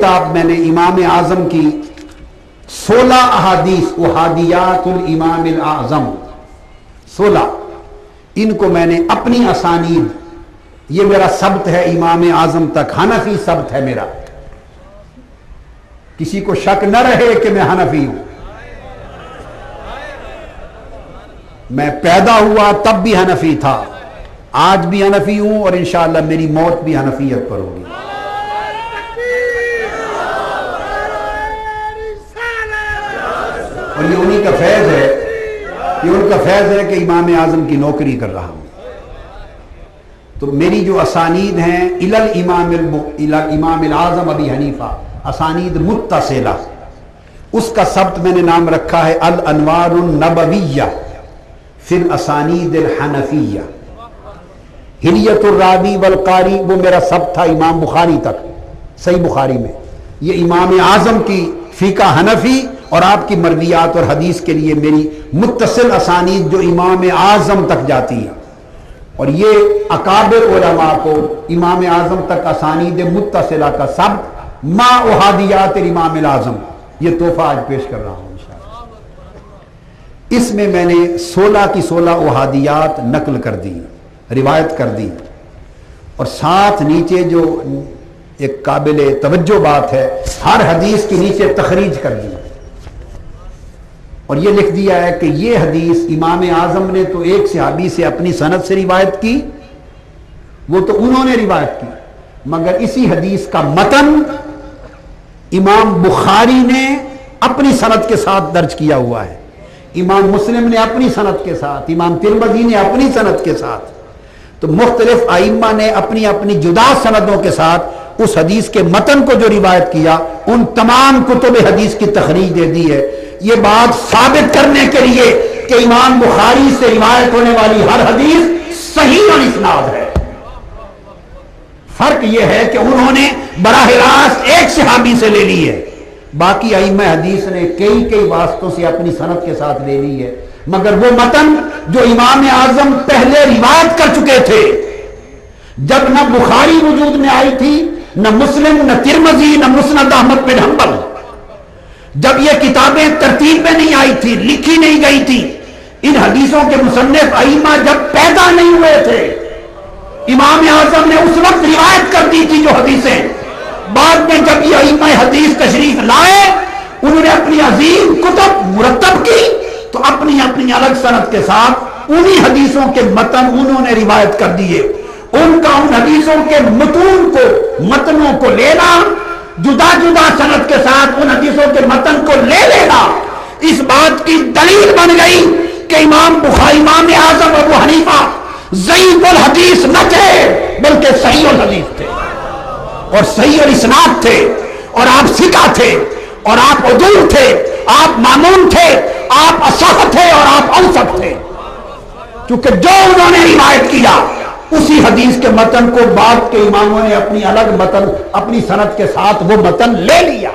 کتاب میں نے امام اعظم کی 16 احادیث احادیات الامام الاعظم 16 ان کو میں نے اپنی اسانید، یہ میرا ثبت ہے امام اعظم تک، حنفی ثبت ہے میرا، کسی کو شک نہ رہے کہ میں حنفی ہوں، میں پیدا ہوا تب بھی حنفی تھا، آج بھی حنفی ہوں، اور انشاءاللہ میری موت بھی حنفیت پر ہوگی۔ اور یہ انہی کا فیض ہے، یہ ان کا فیض ہے کہ امام اعظم کی نوکری کر رہا ہوں۔ تو میری جو اسانید ہیں امام الاعظم ابی حنیفہ، اسانید متصلہ، اس کا ثبت میں نے نام رکھا ہے الانوار النبویہ فی الاسانید الحنفیہ۔ حلیۃ الراوی والقاری وہ میرا ثبت تھا امام بخاری تک، صحیح بخاری میں، یہ امام اعظم کی فقہ حنفی اور آپ کی مرویات اور حدیث کے لیے میری متصل اسانید جو امام اعظم تک جاتی ہیں، اور یہ اکابر علماء کو امام اعظم تک اسانید متصلہ کا ثبت ما احادیات امام الاعظم، یہ تحفہ آج پیش کر رہا ہوں انشاءاللہ۔ اس میں میں نے 16 کی 16 احادیات نقل کر دی، روایت کر دی، اور ساتھ نیچے جو ایک قابل توجہ بات ہے، ہر حدیث کے نیچے تخریج کر دی، اور یہ لکھ دیا ہے کہ یہ حدیث امام اعظم نے تو ایک صحابی سے اپنی سند سے روایت کی، وہ تو انہوں نے روایت کی، مگر اسی حدیث کا متن امام بخاری نے اپنی سند کے ساتھ درج کیا ہوا ہے، امام مسلم نے اپنی سند کے ساتھ، امام ترمذی نے اپنی سند کے ساتھ، تو مختلف ائمہ نے اپنی اپنی جدا سندوں کے ساتھ اس حدیث کے متن کو جو روایت کیا، ان تمام کتب حدیث کی تخریج دے دی ہے، یہ بات ثابت کرنے کے لیے کہ امام بخاری سے روایت ہونے والی ہر حدیث صحیح الاسناد ہے۔ فرق یہ ہے کہ انہوں نے براہ راست ایک صحابی سے لے لی ہے، باقی ائمہ حدیث نے کئی واسطوں سے اپنی سند کے ساتھ لے لی ہے، مگر وہ متن جو امام اعظم پہلے روایت کر چکے تھے، جب نہ بخاری وجود میں آئی تھی، نہ مسلم، نہ ترمذی، نہ مسند احمد بن حنبل، جب یہ کتابیں ترتیب میں نہیں آئی تھی، لکھی نہیں گئی تھی، ان حدیثوں کے مصنف ائمہ جب پیدا نہیں ہوئے تھے، امام اعظم نے اس وقت روایت کر دی تھی جو حدیثیں، بعد میں جب یہ ائمہ حدیث تشریف لائے، انہوں نے اپنی عظیم کتب مرتب کی، تو اپنی اپنی الگ سند کے ساتھ انہی حدیثوں کے متن انہوں نے روایت کر دیے۔ ان کا ان حدیثوں کے متون کو، متنوں کو لینا، جدا جدا سند کے ساتھ ان حدیثوں کے متن کو لے لینا، اس بات کی دلیل بن گئی کہ امام بخاری، امام اعظم ابو حنیفہ ضعیف الحدیث نہ تھے، بلکہ صحیح الحدیث تھے، اور صحیح الاسناد تھے، اور آپ ثقہ تھے، اور آپ عدول تھے، آپ مامون تھے، آپ اصح تھے، اور آپ اوثق تھے، کیونکہ جو انہوں نے روایت کیا اسی حدیث کے متن کو بعد کے اماموں نے اپنی الگ متن، اپنی سند کے ساتھ وہ متن لے لیا،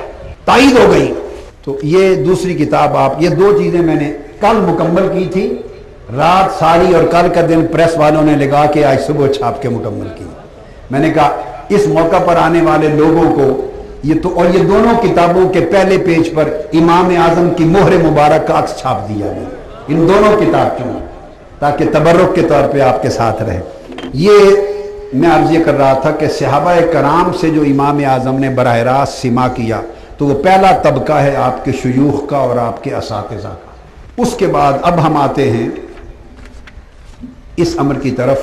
تائید ہو گئی۔ تو یہ دوسری کتاب، آپ یہ دو چیزیں میں نے کل مکمل کی تھی، رات ساری اور کل کا دن پریس والوں نے لگا کے آج صبح چھاپ کے مکمل کی۔ میں نے کہا اس موقع پر آنے والے لوگوں کو یہ تو، اور یہ دونوں کتابوں کے پہلے پیج پر امام اعظم کی مہر مبارک کا عکس چھاپ دیا گیا، ان دونوں کتاب کیوں، تاکہ تبرک کے طور پہ آپ کے ساتھ رہے۔ یہ میں عرض یہ کر رہا تھا کہ صحابہ کرام سے جو امام اعظم نے براہ راست سماع کیا، تو وہ پہلا طبقہ ہے آپ کے شیوخ کا اور آپ کے اساتذہ کا۔ اس کے بعد اب ہم آتے ہیں اس امر کی طرف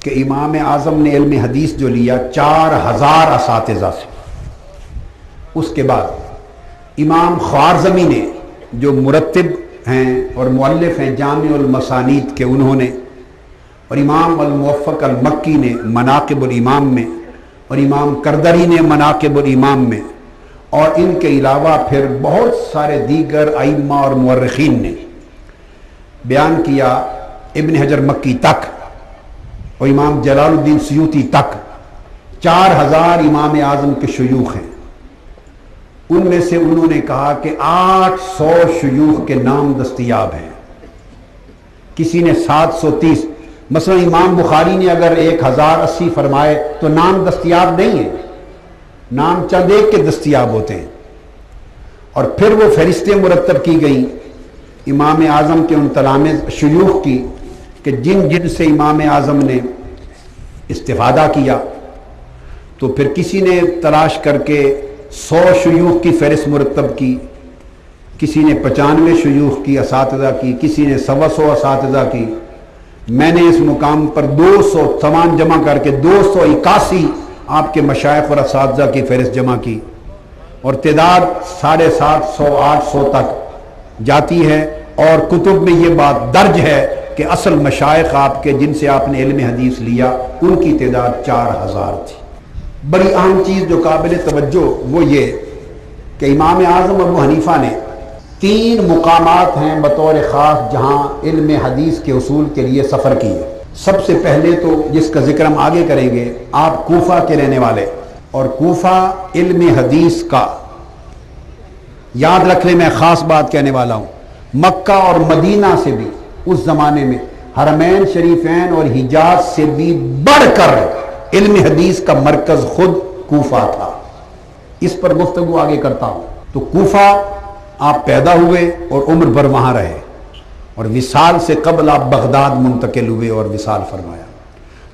کہ امام اعظم نے علم حدیث جو لیا 4000 اساتذہ سے، اس کے بعد امام خوارزمی نے جو مرتب ہیں اور مؤلف ہیں جامع المسانید کے، انہوں نے، اور امام الموفق المکی نے مناقب الامام میں، اور امام کردری نے مناقب الامام میں، اور ان کے علاوہ پھر بہت سارے دیگر ائمہ اور مورخین نے بیان کیا، ابن حجر مکی تک اور امام جلال الدین سیوطی تک 4000 امام اعظم کے شیوخ ہیں۔ ان میں سے انہوں نے کہا کہ 800 شیوخ کے نام دستیاب ہیں، کسی نے 730، مثلا امام بخاری نے اگر 1080 فرمائے تو نام دستیاب نہیں ہے، نام چند ایک کے دستیاب ہوتے ہیں، اور پھر وہ فہرستیں مرتب کی گئیں امام اعظم کے ان تلامذہ شیوخ کی کہ جن سے امام اعظم نے استفادہ کیا، تو پھر کسی نے تلاش کر کے 100 شیوخ کی فہرست مرتب کی، کسی نے 95 شیوخ کی اساتذہ کی، کسی نے 125 اساتذہ کی۔ میں نے اس مقام پر 200 تمام جمع کر کے 281 آپ کے مشائخ اور اساتذہ کی فہرست جمع کی، اور تعداد 750 800 تک جاتی ہے، اور کتب میں یہ بات درج ہے کہ اصل مشائخ آپ کے جن سے آپ نے علم حدیث لیا ان کی تعداد 4000 تھی۔ بڑی اہم چیز جو قابل توجہ وہ یہ کہ امام اعظم ابو حنیفہ نے 3 مقامات ہیں بطور خاص جہاں علم حدیث کے اصول کے لیے سفر کیے۔ سب سے پہلے تو جس کا ذکر ہم آگے کریں گے، آپ کوفہ کے رہنے والے، اور کوفہ علم حدیث کا، یاد رکھ لیں میں خاص بات کہنے والا ہوں، مکہ اور مدینہ سے بھی اس زمانے میں حرمین شریفین اور حجاز سے بھی بڑھ کر علم حدیث کا مرکز خود کوفہ تھا۔ اس پر گفتگو آگے کرتا ہوں۔ تو کوفہ آپ پیدا ہوئے اور عمر بھر وہاں رہے، اور وصال سے قبل آپ بغداد منتقل ہوئے اور وصال فرمایا۔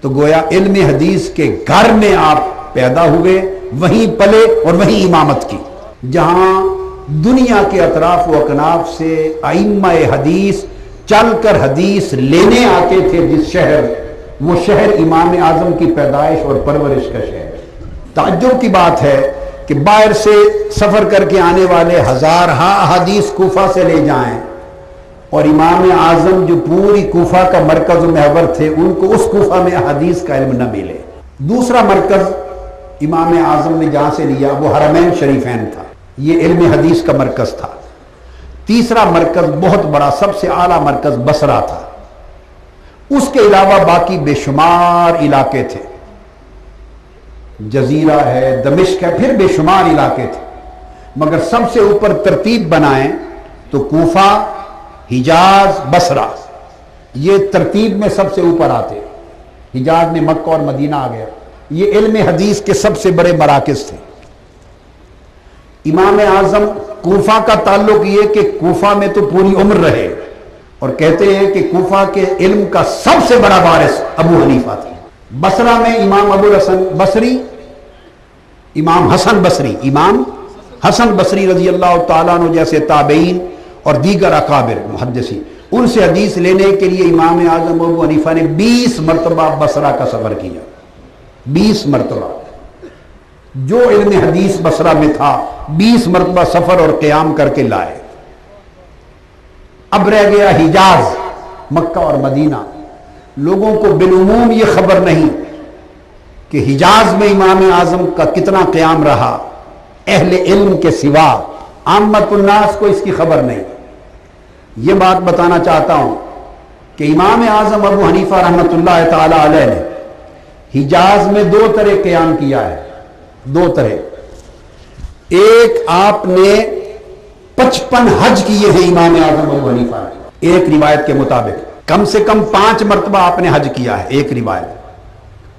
تو گویا علم حدیث کے گھر میں آپ پیدا ہوئے، وہیں پلے اور وہیں امامت کی، جہاں دنیا کے اطراف و اکناف سے ائمہ حدیث چل کر حدیث لینے آتے تھے جس شہر، وہ شہر امام اعظم کی پیدائش اور پرورش کا شہر۔ تعجب کی بات ہے کہ باہر سے سفر کر کے آنے والے ہزارہا حدیث کوفہ سے لے جائیں، اور امام اعظم جو پوری کوفہ کا مرکز و محور تھے ان کو اس کوفہ میں حدیث کا علم نہ ملے۔ دوسرا مرکز امام اعظم نے جہاں سے لیا وہ حرمین شریفین تھا، یہ علم حدیث کا مرکز تھا۔ تیسرا مرکز بہت بڑا سب سے اعلیٰ مرکز بصرہ تھا، اس کے علاوہ باقی بے شمار علاقے تھے، جزیرہ ہے، دمشق ہے، پھر بے شمار علاقے تھے، مگر سب سے اوپر ترتیب بنائیں تو کوفہ، حجاز، بصرہ، یہ ترتیب میں سب سے اوپر آتے۔ حجاز میں مکہ اور مدینہ آ گیا، یہ علم حدیث کے سب سے بڑے مراکز تھے۔ امام اعظم کوفہ کا تعلق یہ کہ کوفہ میں تو پوری عمر رہے، اور کہتے ہیں کہ کوفہ کے علم کا سب سے بڑا وارث ابو حنیفہ تھا۔ بصرہ میں امام ابو الحسن بصری، امام حسن بصری رضی اللہ تعالیٰ عنہ جیسے تابعین اور دیگر اکابر محدثین، ان سے حدیث لینے کے لیے امام اعظم ابو حنیفہ نے 20 مرتبہ بصرہ کا سفر کیا، 20 مرتبہ۔ جو علم حدیث بصرہ میں تھا 20 مرتبہ سفر اور قیام کر کے لائے۔ اب رہ گیا حجاز، مکہ اور مدینہ۔ لوگوں کو بالعموم یہ خبر نہیں کہ حجاز میں امام اعظم کا کتنا قیام رہا، اہل علم کے سوا عامت الناس کو اس کی خبر نہیں۔ یہ بات بتانا چاہتا ہوں کہ امام اعظم ابو حنیفہ رحمۃ اللہ تعالی علیہ نے حجاز میں 2 طرح قیام کیا ہے، 2 طرح۔ ایک آپ نے 55 حج کیے ہیں امام اعظم ابو حنیفہ نے، ایک روایت کے مطابق کم سے کم 5 مرتبہ آپ نے حج کیا ہے، ایک روایت،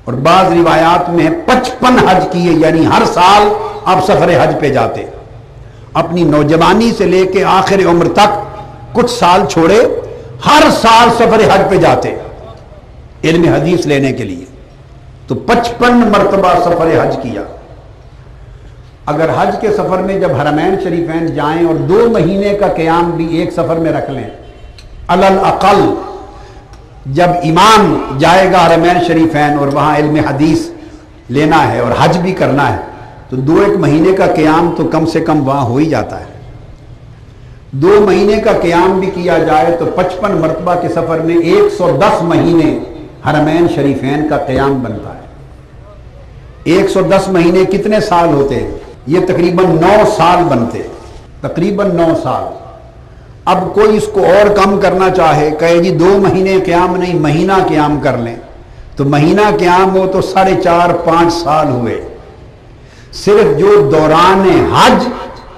اور بعض روایات میں 55 حج کیے، یعنی ہر سال آپ سفر حج پہ جاتے، اپنی نوجوانی سے لے کے آخر عمر تک کچھ سال چھوڑے، ہر سال سفر حج پہ جاتے علم حدیث لینے کے لیے۔ تو 55 مرتبہ سفر حج کیا۔ اگر حج کے سفر میں جب حرمین شریفین جائیں اور 2 مہینے کا قیام بھی ایک سفر میں رکھ لیں، علالاقل جب امام جائے گا حرمین شریفین اور وہاں علم حدیث لینا ہے اور حج بھی کرنا ہے، تو 2-1 مہینے کا قیام تو کم سے کم وہاں ہو ہی جاتا ہے۔ 2 مہینے کا قیام بھی کیا جائے تو 55 مرتبہ کے سفر میں 110 مہینے حرمین شریفین کا قیام بنتا ہے۔ 110 مہینے کتنے سال ہوتے ہیں؟ یہ تقریباً 9 سال بنتے، تقریباً 9 سال۔ اب کوئی اس کو اور کم کرنا چاہے، کہے جی 2 مہینے قیام نہیں، مہینہ قیام کر لیں، تو مہینہ قیام ہو تو 4.5-5 سال ہوئے۔ صرف جو دوران حج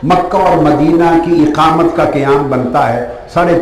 مکہ اور مدینہ کی اقامت کا قیام بنتا ہے 3.5